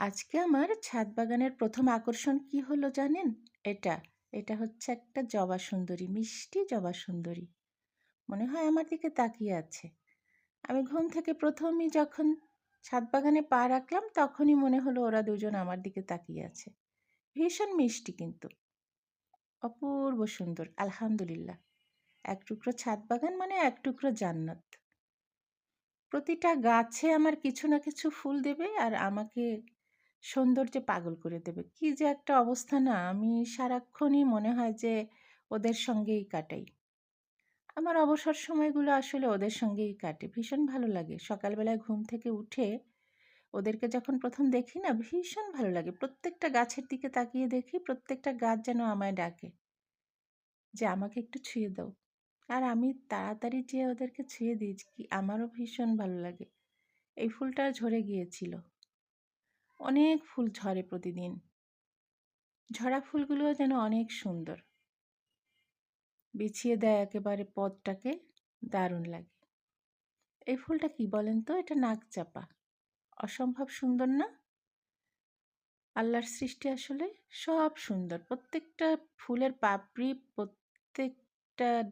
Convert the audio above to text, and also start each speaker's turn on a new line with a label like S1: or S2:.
S1: আজকে আমার ছাদ বাগানের প্রথম আকর্ষণ কি হলো জানেন? এটা এটা হচ্ছে একটা জবা সুন্দরী, মিষ্টি জবা সুন্দরী। মনে হয় আমার দিকে তাকিয়ে আছে। আমি ঘুম থেকে প্রথমই যখন ছাদ বাগানে পা রাখলাম তখনই মনে হলো ওরা দুজন আমার দিকে তাকিয়ে আছে। ভীষণ মিষ্টি কিন্তু অপূর্ব সুন্দর, আলহামদুলিল্লাহ। এক টুকরো ছাদ বাগান মানে এক টুকরো জান্নাত। প্রতিটা গাছে আমার কিছু না কিছু ফুল দেবে আর আমাকে সৌন্দর্যে পাগল করে দেবে। কি যে একটা অবস্থা না, আমি সারাক্ষণই মনে হয় যে ওদের সঙ্গেই কাটাই। আমার অবসর সময়গুলো আসলে ওদের সঙ্গেই কাটে। ভীষণ ভালো লাগে। সকালবেলায় ঘুম থেকে উঠে ওদেরকে যখন প্রথম দেখি না, ভীষণ ভালো লাগে। প্রত্যেকটা গাছের দিকে তাকিয়ে দেখি, প্রত্যেকটা গাছ যেন আমায় ডাকে যে আমাকে একটু ছুঁয়ে দাও। আর আমি তাড়াতাড়ি যেয়ে ওদেরকে ছুঁয়ে দিই, কি আমারও ভীষণ ভালো লাগে। এই ফুলটা ঝরে গিয়েছিল। অনেক ফুল ঝরে প্রতিদিন। ঝরা ফুলগুলোও যেন অনেক সুন্দর। বিছিয়ে দেয় একেবারে পথটাকে, দারুণ লাগে। এই ফুলটা কি বলেন তো? এটা নাকচাপা। অসম্ভব সুন্দর না? আল্লাহর সৃষ্টি আসলে সব সুন্দর। প্রত্যেকটা ফুলের পাপড়ি, প্রত্যেকটা